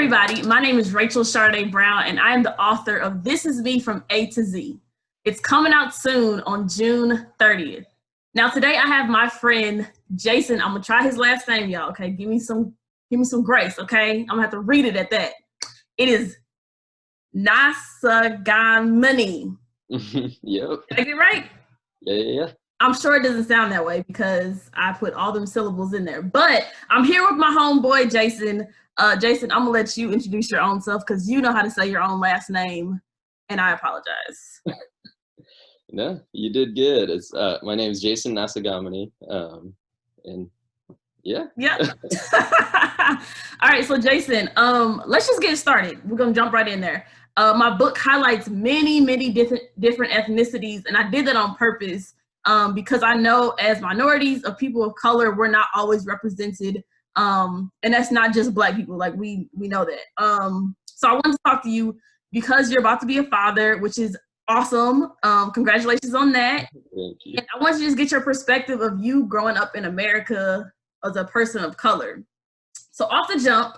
everybody, my name is Rachel Chardea Brown, and I am the author of This Is Me from A to Z. It's coming out soon on June 30th. Now today I have my friend Jason. I'm gonna try his last name, y'all. Okay, give me some grace. Okay, I'm gonna have to read it at that. It is Gnasigamany. Yep. Did I get it right? Yeah. I'm sure it doesn't sound that way because I put all them syllables in there. But I'm here with my homeboy, Jason. Jason, I'm going to let you introduce your own self because you know how to say your own last name, and I apologize. No, you did good. It's my name is Jason Gnasigamany, and yeah. All right, so Jason, let's just get started. We're going to jump right in there. My book highlights many different ethnicities, and I did that on purpose because I know as minorities of people of color, we're not always represented. And that's not just Black people, like we know that. So I wanted to talk to you because you're about to be a father, which is awesome. Congratulations on that. Thank you. And I want to just get your perspective of you growing up in America as a person of color. So off the jump,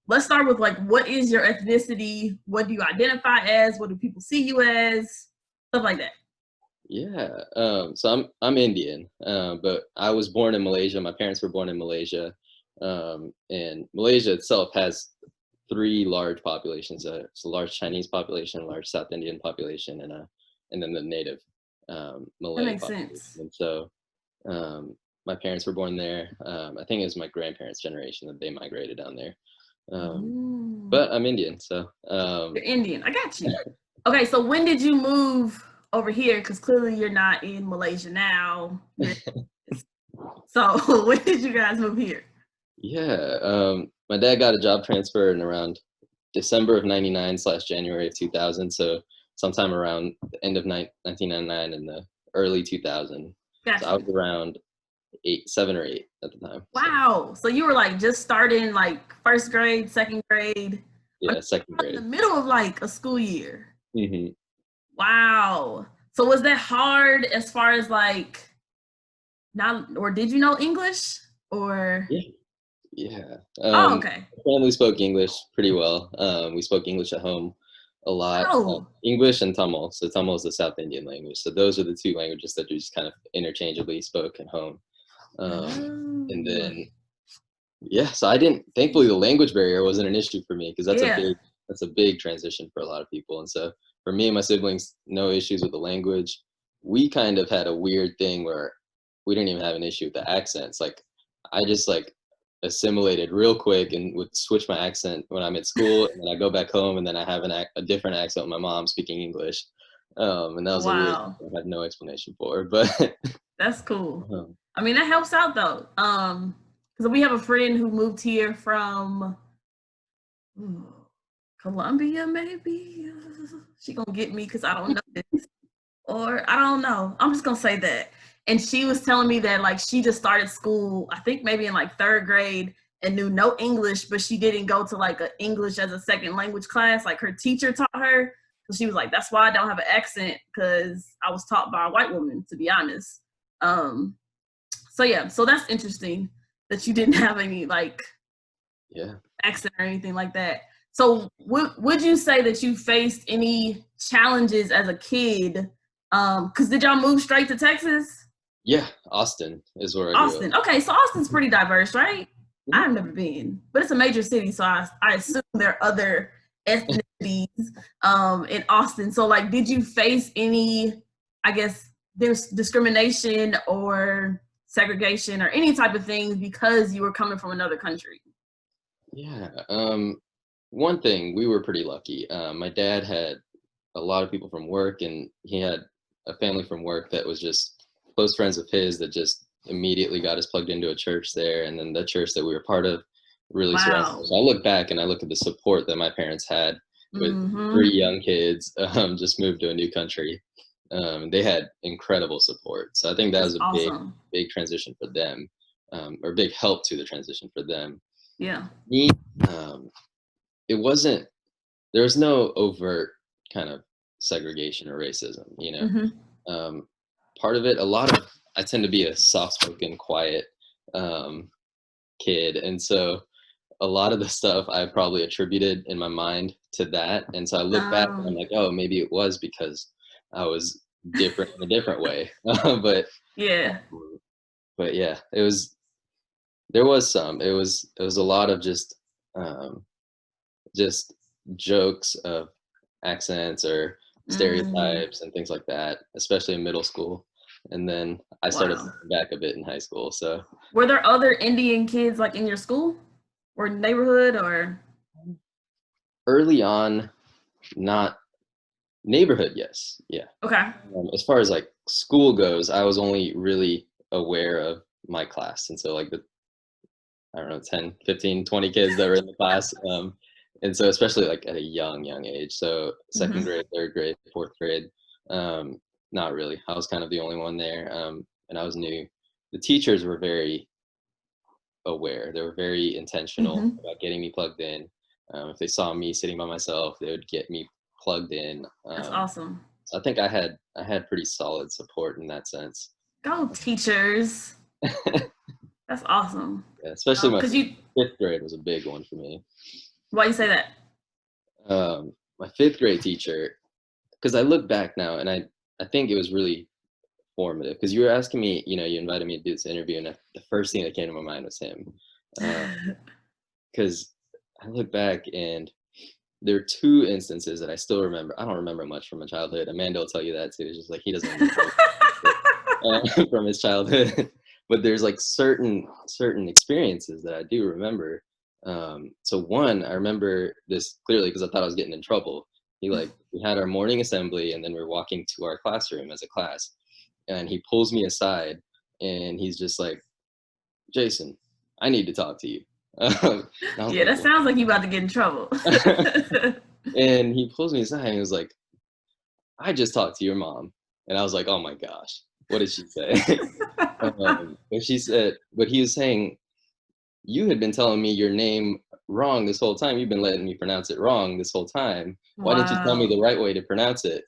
let's start with like, what is your ethnicity? What do you identify as? What do people see you as? Stuff like that. Yeah. So I'm Indian, but I was born in Malaysia. My parents were born in Malaysia, and Malaysia itself has three large populations. It's a large Chinese population, a large South Indian population, and then the native Malay That makes population. sense. And so my parents were born there. I think it was my grandparents' generation that they migrated down there. But I'm Indian, so You're Indian. I got you. Okay, so when did you move over here? Because clearly you're not in Malaysia now. So when did you guys move here? Yeah, my dad got a job transfer in around December of '99 / January of 2000. So sometime around the end of 1999 and the early 2000. Gotcha. So I was around 7 or 8 at the time. Wow. So you were like just starting like first grade, second grade. Yeah, second grade. In the middle of like a school year. Mm-hmm. Wow. So was that hard as far as like or did you know English or? Yeah. Okay. Family spoke English pretty well. We spoke English at home a lot. Oh. English and Tamil. So Tamil is the South Indian language. So those are the two languages that we just kind of interchangeably spoke at home. And then, so thankfully the language barrier wasn't an issue for me because that's a big transition for a lot of people. And so for me and my siblings, no issues with the language. We kind of had a weird thing where we didn't even have an issue with the accents. Like I just like assimilated real quick and would switch my accent when I'm at school, and then I go back home and then I have a different accent with my mom speaking English. And that was a weird thing I had no explanation for, but that's cool. I mean, that helps out though. Because we have a friend who moved here from Colombia, maybe. She gonna get me because I don't know this. Or I don't know. I'm just gonna say that. And she was telling me that like she just started school, I think maybe in like third grade, and knew no English, but she didn't go to like an English as a second language class. Like her teacher taught her. So she was like, that's why I don't have an accent, because I was taught by a white woman, to be honest. So that's interesting that you didn't have any like accent or anything like that. So would you say that you faced any challenges as a kid? Because did y'all move straight to Texas? Yeah, Austin is where I grew up. Okay, so Austin's pretty diverse, right? Mm-hmm. I've never been, but it's a major city, so I assume there are other ethnicities in Austin. So like, did you face any, I guess, there's discrimination or segregation or any type of things because you were coming from another country? Yeah. One thing, we were pretty lucky. My dad had a lot of people from work, and he had a family from work that was just close friends of his that just immediately got us plugged into a church there. And then the church that we were part of really surrounded us. So I look back and I look at the support that my parents had with 3 young kids, just moved to a new country. They had incredible support. So I think that was a big transition for them, or big help to the transition for them. Yeah. Me, there was no overt kind of segregation or racism, you know. Part of it, I tend to be a soft-spoken, quiet kid, and so a lot of the stuff I probably attributed in my mind to that. And so I look back and I'm like, oh, maybe it was because I was different in a different way. but Yeah. but yeah, there was some. It was a lot of just jokes of accents or Mm, stereotypes and things like that, especially in middle school. And then I started wow. pulling back a bit in high school. So Were there other Indian kids like in your school or neighborhood or? early on, not neighborhood, yes. Yeah. Okay. As far as like school goes, I was only really aware of my class. And so like I don't know, 10, 15, 20 kids that were in the class. And so especially like at a young age. So second Hmm. grade, third grade, fourth grade, not really. I was kind of the only one there. And I was new. The teachers were very aware. They were very intentional Hmm. about getting me plugged in. If they saw me sitting by myself, they would get me plugged in. That's awesome. So I think I had pretty solid support in that sense. Go teachers. That's awesome. Yeah, especially my Cause you, fifth grade was a big one for me. why you say that? My fifth grade teacher, because I look back now and I think it was really formative because you were asking me, you invited me to do this interview, and the first thing that came to my mind was him. Because I look back and there are two instances that I still remember. I don't remember much from my childhood. Amanda will tell you that too. It's just like he doesn't remember from his childhood. But there's like certain experiences that I do remember. So one, I remember this clearly because I thought I was getting in trouble. We had our morning assembly, and then we're walking to our classroom as a class, and he pulls me aside, and he's just like, "Jason, I need to talk to you." And I was Yeah, like, that sounds like you about to get in trouble. and he pulls me aside and he was like, "I just talked to your mom." And I was like, "Oh my gosh, what did she say?" But he was saying, "You had been telling me your name wrong this whole time. You've been letting me pronounce it wrong this whole time. Why didn't you tell me Wow. the right way to pronounce it?"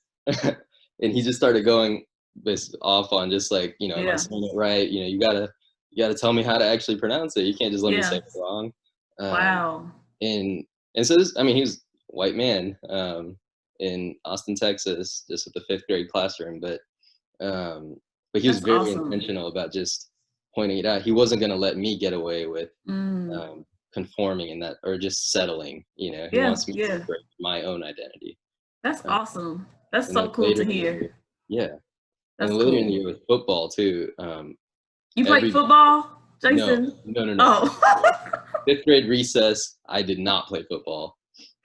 And he just started going this off on just like, am I Yeah. saying it right? You gotta tell me how to actually pronounce it. You can't just let me say Yeah. it wrong. Um, Wow. and and so this, I mean, he was a white man in Austin, Texas, just at the fifth grade classroom, um, but he was That's very awesome. intentional about just pointing it out. He wasn't going to let me get away with Mm. conforming in that or just settling. He Yeah. wants me to Yeah. break my own identity. That's Uh, awesome. That's and then so cool later to in the year, hear. yeah, and That's later in the cool. year with football too. You played Every football, no, Jason? no, no, no. Oh. Fifth grade recess, I did not play football.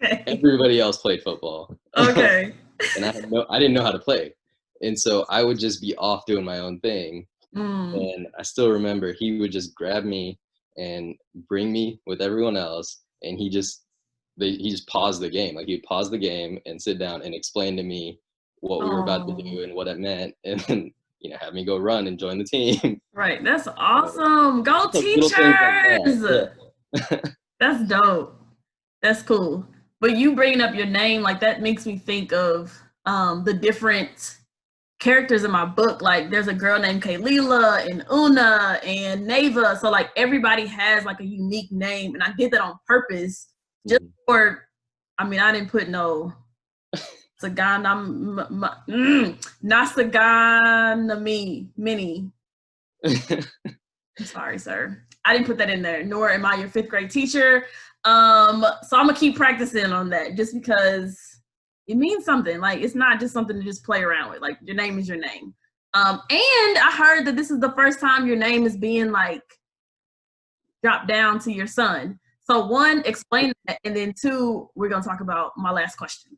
Okay. Everybody else played football. Okay. And I didn't know how to play. And so I would just be off doing my own thing. Mm. And I still remember he would just grab me and bring me with everyone else. And he just paused the game. Like he'd pause the game and sit down and explain to me what we were about to Oh. do and what it meant. And then, have me go run and join the team. Right. That's So, awesome. Go just like little things like that. teachers. Yeah. That's dope. That's cool. But you bringing up your name, like that makes me think of the different characters in my book. Like there's a girl named Kaylila and Una and Neva. So like everybody has like a unique name. And I did that on purpose just Mhm. for, I mean, I didn't put no Nasaganami Mini. I'm sorry, sir. I didn't put that in there, nor am I your fifth grade teacher. So I'm gonna keep practicing on that just because it means something. Like it's not just something to just play around with. Like your name is your name. And I heard that this is the first time your name is being like dropped down to your son. So one, explain that, and then two, we're gonna talk about my last question.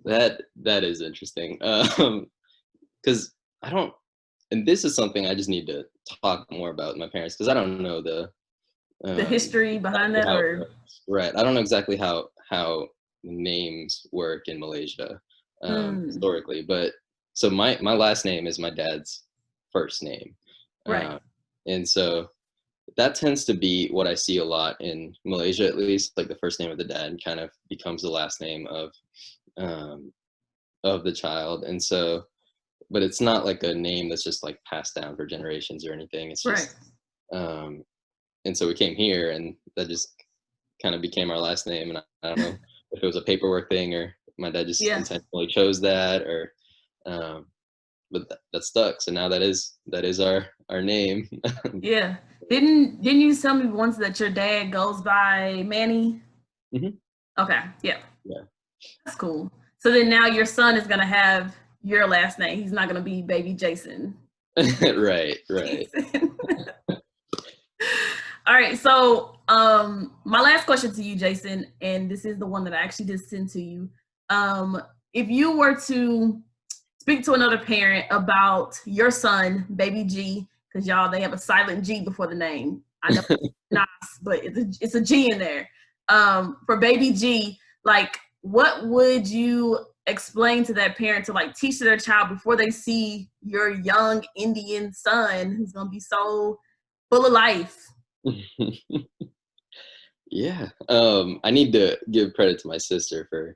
That is interesting. Because I don't, and this is something I just need to talk more about with my parents because I don't know The history behind exactly that, how it or works. Right. I don't know exactly how names work in Malaysia mm, historically, but so my last name is my dad's first name, right, uh, and so that tends to be what I see a lot in Malaysia, at least. Like the first name of the dad kind of becomes the last name um, of the child, and so but it's not like a name that's just like passed down for generations or anything. It's right. just um, and so we came here, and that just kind of became our last name. And I don't know if it was a paperwork thing or my dad just intentionally chose that, or but that stuck. So now that is our name. Yeah. Didn't you tell me once that your dad goes by Manny? Mm-hmm. Okay. Yeah. Yeah. That's cool. So then now your son is gonna have your last name. He's not gonna be baby Jason. Right. All right. So my last question to you, Jason, and this is the one that I actually just sent to you. If you were to speak to another parent about your son, baby G, because y'all, they have a silent G before the name. I know it's not, but it's a G in there. For baby G, like, what would you explain to that parent to like teach to their child before they see your young Indian son who's gonna be so full of life? Yeah. I need to give credit to my sister for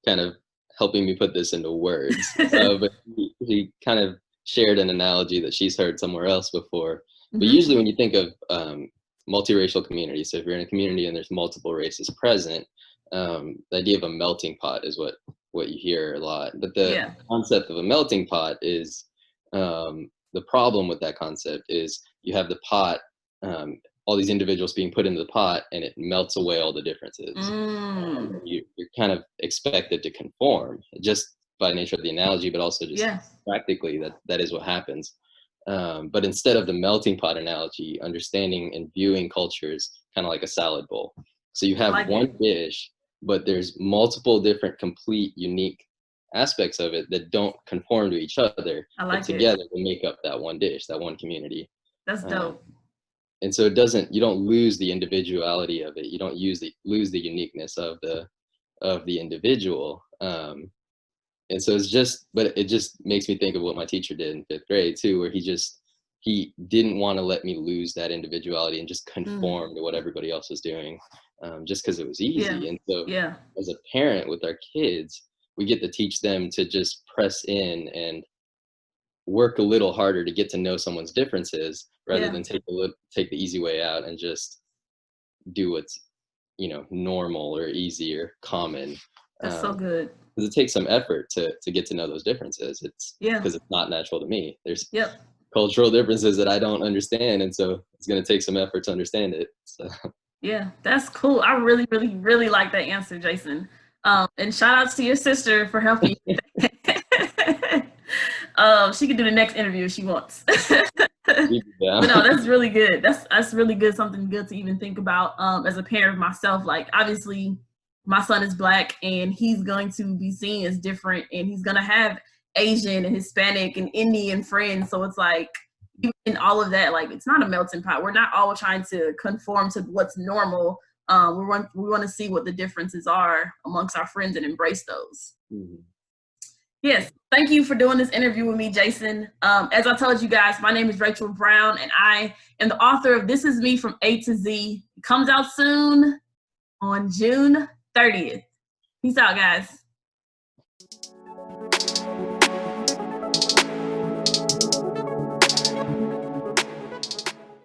kind of helping me put this into words. But he kind of shared an analogy that she's heard somewhere else before. But usually when you think of multiracial communities, so if you're in a community and there's multiple races present, the idea of a melting pot is what you hear a lot. But the concept of a melting pot is, the problem with that concept is you have the pot, all these individuals being put into the pot, and it melts away all the differences. You're kind of expected to conform just by nature of the analogy, but also just practically that is what happens. But instead of the melting pot analogy, understanding and viewing cultures kind of like a salad bowl. So you have one dish, but there's multiple different, complete, unique aspects of it that don't conform to each other, but together they make up that one dish, that one community. That's dope. And so you don't lose the individuality of it. You don't lose the uniqueness of the individual. And so but it just makes me think of what my teacher did in 5th grade too, where he didn't want to let me lose that individuality and just conform to what everybody else was doing, just because it was easy. And so as a parent with our kids, we get to teach them to just press in and work a little harder to get to know someone's differences rather than take the easy way out and just do what's, normal or easy or common. That's so good. Because it takes some effort to get to know those differences. It's because it's not natural to me. There's cultural differences that I don't understand, and so it's going to take some effort to understand it. So. Yeah, that's cool. I really, really, really like that answer, Jason. And shout outs to your sister for helping you. She can do the next interview if she wants. But no, that's really good. That's really good. Something good to even think about as a parent of myself. Like, obviously, my son is Black, and he's going to be seen as different, and he's going to have Asian and Hispanic and Indian friends. So it's like, in all of that, like, it's not a melting pot. We're not all trying to conform to what's normal. We want to see what the differences are amongst our friends and embrace those. Yes, thank you for doing this interview with me, Jason. As I told you guys, my name is Rachel Brown, and I am the author of This Is Me from A to Z. It comes out soon on June 30th. Peace out, guys.